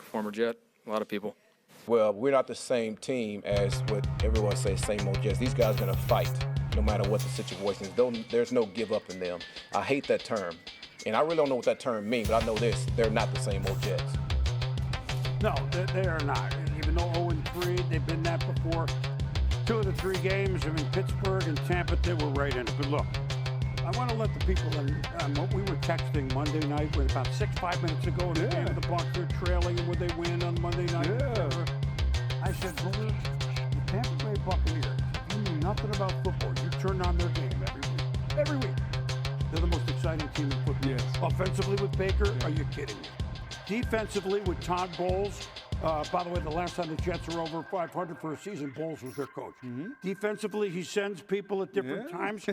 Former Jet, a lot of people. Well, we're not the same team as what everyone says, same old Jets. These guys are going to fight no matter what the situation is. There's no give up in them. I hate that term. And I really don't know what that term means, but I know this. They're not the same old Jets. No, they are not. Even though 0-3, they've been that before. 2 of the 3 games, I mean, Pittsburgh and Tampa, they were right in it. But look, I want to let the people in. We were texting Monday night with about 5 minutes ago in the game of the Bucs. They're trailing, and would they win on Monday night? Yeah. I said, well, the Tampa Bay Buccaneers, if you knew nothing about football, you turn on their game every week. Every week. They're the most exciting team in football. Yes. Offensively with Baker, are you kidding me? Defensively with Todd Bowles. By the way, the last time the Jets were over 500 for a season, Bowles was their coach. Defensively, he sends people at different times.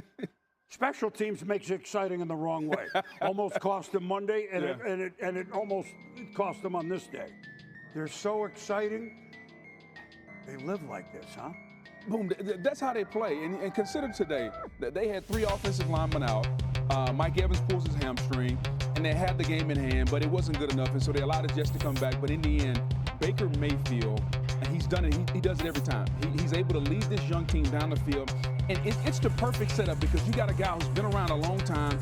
Special teams makes it exciting in the wrong way. Almost cost them Monday, and it almost cost them on this day. They're so exciting. They live like this, huh? Boom, that's how they play. And consider today that they had 3 offensive linemen out. Mike Evans pulls his hamstring, and they had the game in hand, but it wasn't good enough, and so they allowed the Jets to come back. But in the end, Baker Mayfield, and he's done it. He does it every time. He's able to lead this young team down the field, and it's the perfect setup because you got a guy who's been around a long time,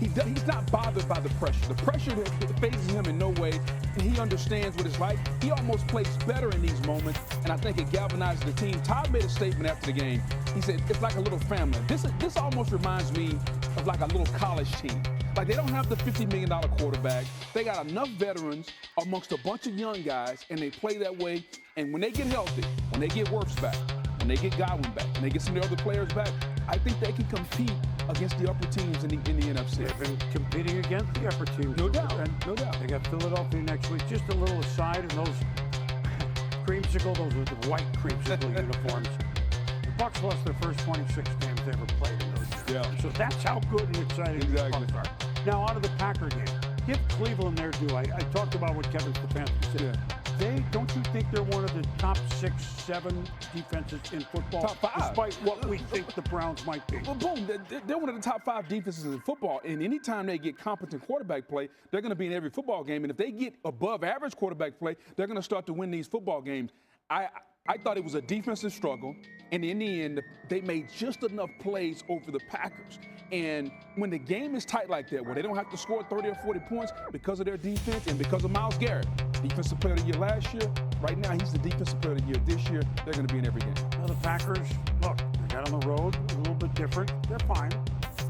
he's not bothered by the pressure. The pressure phases him in no way, and he understands what it's like. He almost plays better in these moments, and I think it galvanizes the team. Todd made a statement after the game. He said, it's like a little family. This almost reminds me of like a little college team. Like, they don't have the $50 million quarterback. They got enough veterans amongst a bunch of young guys, and they play that way. And when they get healthy, when they get Wirfs back, when they get Godwin back, when they get some of the other players back, I think they can compete against the upper teams in the NFC. They've been competing against the upper teams. No doubt. No doubt. They got Philadelphia next week. Just a little aside, and those creamsicle, those are the white creamsicle uniforms. The Bucs lost their first 26 games they ever played in those years. Yeah. So that's how good and exciting the Bucs are. Now, out of the Packer game, give Cleveland their due. I talked about what Kevin Stefanski said. Don't you think they're one of the top 6, 7 defenses in football? Top 5. Despite what we think the Browns might be. Well, boom, they're one of the top 5 defenses in football, and anytime they get competent quarterback play, they're going to be in every football game, and if they get above average quarterback play, they're going to start to win these football games. I thought it was a defensive struggle, and in the end, they made just enough plays over the Packers. And when the game is tight like that, where they don't have to score 30 or 40 points because of their defense and because of Myles Garrett, defensive player of the year last year, right now he's the defensive player of the year this year. They're going to be in every game. Well, the Packers, look, they got on the road, a little bit different. They're fine.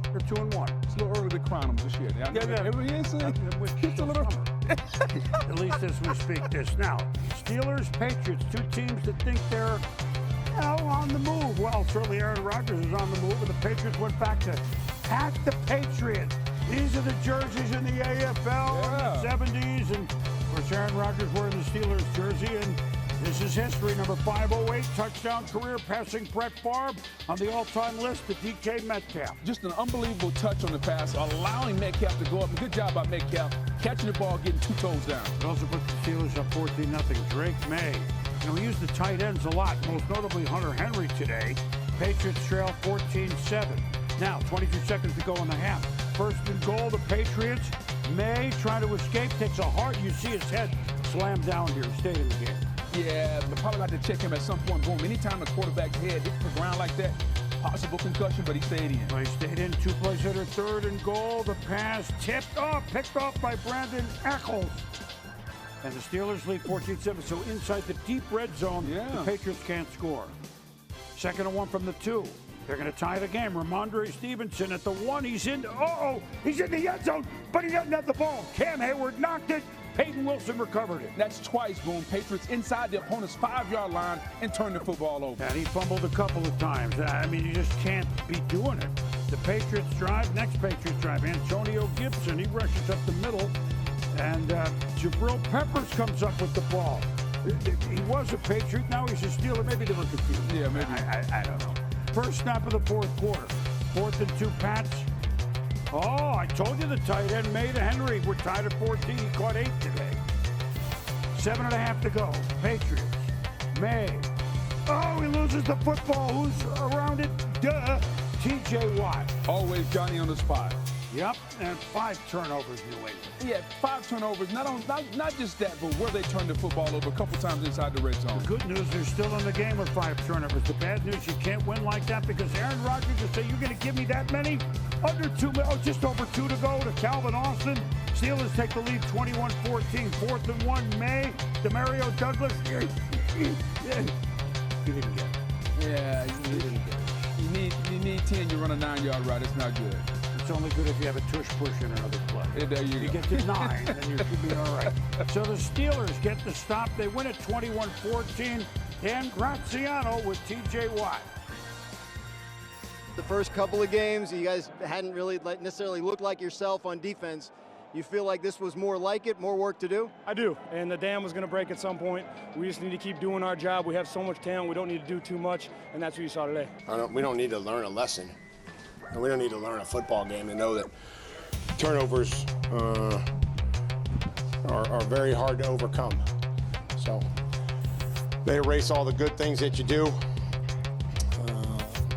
They're 2-1. It's a little early to crown them this year. It's a little. At least as we speak this. Now, Steelers, Patriots, 2 teams that think they're on the move. Well, certainly Aaron Rodgers is on the move, and the Patriots went back to at the Patriots. These are the jerseys in the AFL in the 70s, and of course Aaron Rodgers wearing the Steelers jersey, and this is history. Number 508 touchdown career, passing Brett Favre on the all-time list to DK Metcalf. Just an unbelievable touch on the pass, allowing Metcalf to go up. Good job by Metcalf, catching the ball, getting 2 toes down. It also put the Steelers up 14-0. Drake May. We use the tight ends a lot, most notably Hunter Henry today. Patriots trail 14-7. Now, 22 seconds to go in the half. First and goal, the Patriots. May trying to escape, takes a hard, you see his head slam down here, stayed in the game. Yeah, but probably got to check him at some point. Boom, anytime a quarterback's head hits the ground like that, possible concussion, but he stayed in. Well, he stayed in. 2 plays later, third and goal. The pass tipped off, picked off by Brandon Eccles. And the Steelers lead 14-7. So inside the deep red zone, the Patriots can't score. 2nd and 1 from the 2. They're going to tie the game. Ramondre Stevenson at the 1. He's in. He's in the end zone, but he doesn't have the ball. Cam Hayward knocked it. Peyton Wilson recovered it. That's twice, boom. Patriots inside the opponent's 5-yard line and turned the football over. And he fumbled a couple of times. I mean, you just can't be doing it. The Patriots drive. Next Patriots drive. Antonio Gibson. He rushes up the middle. And Jabril Peppers comes up with the ball. He was a Patriot. Now he's a Steeler. Maybe they were confused. Yeah, maybe. I don't know. First snap of the 4th quarter. 4th and 2 Pats. Oh, I told you the tight end made a Henry. We're tied at 14. He caught 8 today. 7.5 to go. Patriots. May. Oh, he loses the football. Who's around it? Duh. T.J. Watt. Always Johnny on the spot. Yep, and 5 turnovers, New England. Yeah, 5 turnovers. Not just that, but where they turned the football over a couple times inside the red zone. The good news, they're still in the game with 5 turnovers. The bad news, you can't win like that because Aaron Rodgers will say, you're going to give me that many? Just over 2 to go to Calvin Austin. Steelers take the lead 21-14. 4th and 1, May. Demario Douglas. You didn't get it. Yeah, you didn't get it. You need 10, you run a 9-yard route. It's not good. It's only good if you have a tush push in another play. Yeah, there you go. Get to 9, and you should be all right. So the Steelers get the stop. They win at 21-14. Dan Graziano with T.J. Watt. The first couple of games, you guys hadn't really necessarily looked like yourself on defense. You feel like this was more like it, more work to do? I do, and the dam was going to break at some point. We just need to keep doing our job. We have so much talent. We don't need to do too much, and that's what you saw today. We don't need to learn a lesson. And we don't need to learn a football game to know that turnovers are very hard to overcome. So they erase all the good things that you do.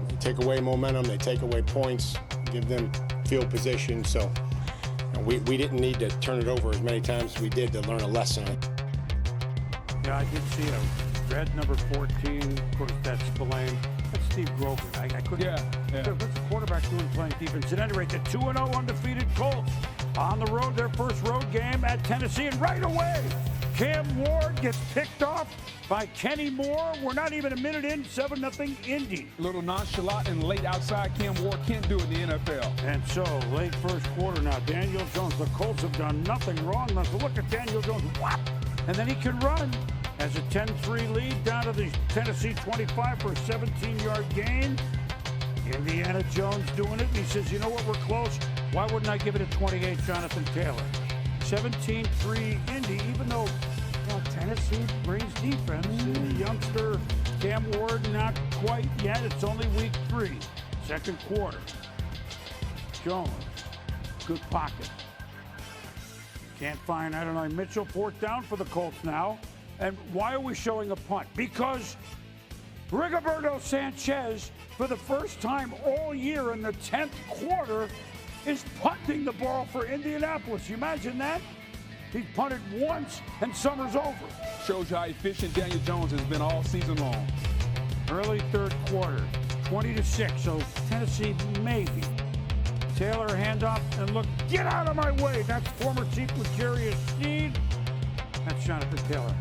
They take away momentum, they take away points, give them field position. So we didn't need to turn it over as many times as we did to learn a lesson. Yeah, I did see a red number 14. Of course, that's Spillane. That's Steve Grover. I couldn't. Yeah. What's the quarterback doing playing defense? At any rate, the 2-0 undefeated Colts on the road, their first road game at Tennessee, and right away, Cam Ward gets picked off by Kenny Moore. We're not even a minute in, 7-0 Indy. A little nonchalant and late outside. Cam Ward can't do it in the NFL. And so, late first quarter now, Daniel Jones. The Colts have done nothing wrong. Now, so look at Daniel Jones. Whap! And then he can run. Has a 10-3 lead down to the Tennessee 25 for a 17-yard gain. Indiana Jones doing it. And he says, you know what, we're close. Why wouldn't I give it a 28, Jonathan Taylor? 17-3 Indy, even though Tennessee brings defense. The youngster Cam Ward, not quite yet. It's only week 3, second quarter. Jones, good pocket. Can't find Adonai Mitchell. 4th down for the Colts now. And why are we showing a punt? Because Rigoberto Sanchez, for the first time all year in the 10th quarter, is punting the ball for Indianapolis. You imagine that? He punted once and summer's over. Shows you how efficient Daniel Jones has been all season long. Early 3rd quarter, 20-6, so Tennessee maybe. Taylor handoff, and look, get out of my way. That's former Chief with Jarius Sneed. That's Jonathan Taylor.